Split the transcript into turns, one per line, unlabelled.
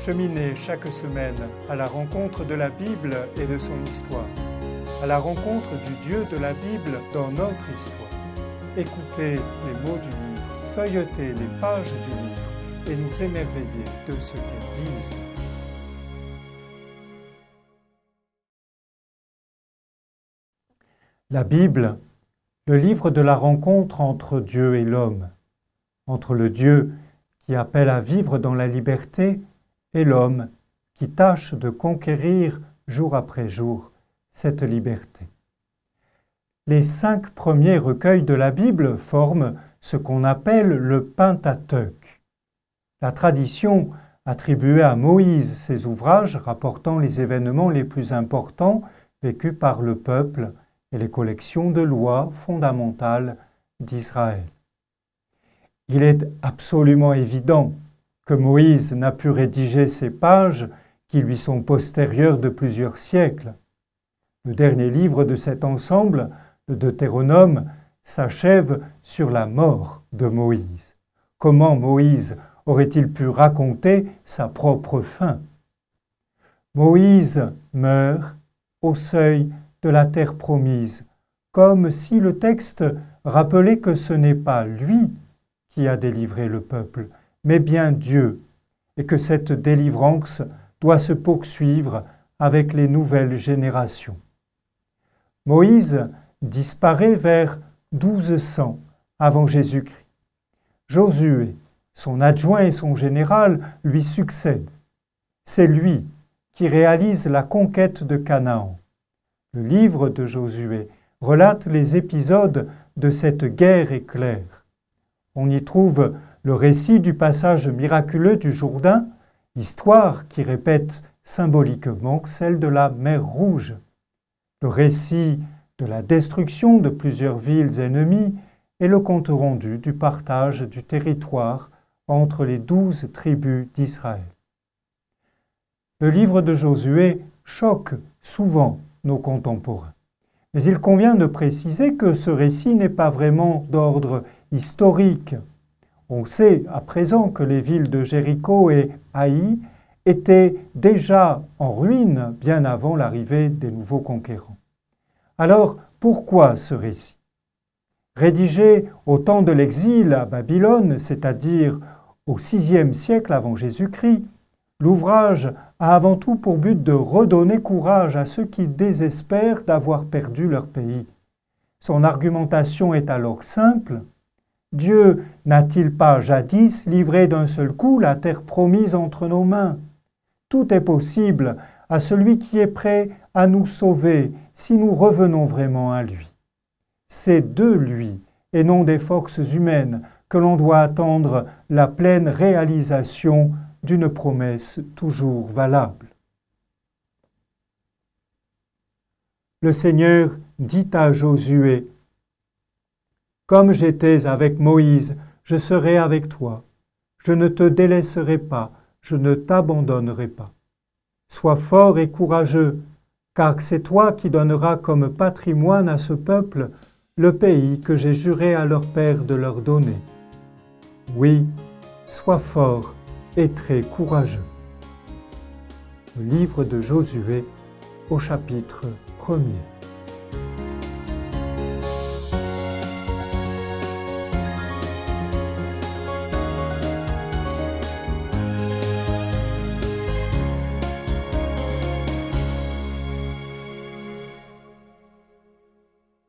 Cheminez chaque semaine à la rencontre de la Bible et de son histoire, à la rencontre du Dieu de la Bible dans notre histoire. Écoutez les mots du livre, feuilletez les pages du livre et nous émerveiller de ce qu'elles disent. La Bible, le livre de la rencontre entre Dieu et l'homme, entre le Dieu qui appelle à vivre dans la liberté et l'homme qui tâche de conquérir jour après jour cette liberté. Les 5 premiers recueils de la Bible forment ce qu'on appelle le Pentateuque. La tradition attribuait à Moïse ces ouvrages rapportant les événements les plus importants vécus par le peuple et les collections de lois fondamentales d'Israël. Il est absolument évident que Moïse n'a pu rédiger ces pages qui lui sont postérieures de plusieurs siècles. Le dernier livre de cet ensemble, le Deutéronome, s'achève sur la mort de Moïse. Comment Moïse aurait-il pu raconter sa propre fin? Moïse meurt au seuil de la terre promise, comme si le texte rappelait que ce n'est pas lui qui a délivré le peuple, mais bien Dieu, et que cette délivrance doit se poursuivre avec les nouvelles générations. Moïse disparaît vers 1200 avant Jésus-Christ. Josué, son adjoint et son général, lui succèdent. C'est lui qui réalise la conquête de Canaan. Le livre de Josué relate les épisodes de cette guerre éclair. On y trouve le récit du passage miraculeux du Jourdain, histoire qui répète symboliquement celle de la mer Rouge, le récit de la destruction de plusieurs villes ennemies et le compte rendu du partage du territoire entre les 12 tribus d'Israël. Le livre de Josué choque souvent nos contemporains, mais il convient de préciser que ce récit n'est pas vraiment d'ordre historique. On sait à présent que les villes de Jéricho et Haï étaient déjà en ruine bien avant l'arrivée des nouveaux conquérants. Alors, pourquoi ce récit? Rédigé au temps de l'exil à Babylone, c'est-à-dire au VIe siècle avant Jésus-Christ, l'ouvrage a avant tout pour but de redonner courage à ceux qui désespèrent d'avoir perdu leur pays. Son argumentation est alors simple. Dieu n'a-t-il pas jadis livré d'un seul coup la terre promise entre nos mains? Tout est possible à celui qui est prêt à nous sauver si nous revenons vraiment à lui. C'est de lui, et non des forces humaines, que l'on doit attendre la pleine réalisation d'une promesse toujours valable. Le Seigneur dit à Josué: « Comme j'étais avec Moïse, je serai avec toi. Je ne te délaisserai pas, je ne t'abandonnerai pas. Sois fort et courageux, car c'est toi qui donneras comme patrimoine à ce peuple le pays que j'ai juré à leur père de leur donner. Oui, sois fort et très courageux. » Le livre de Josué au chapitre 1er.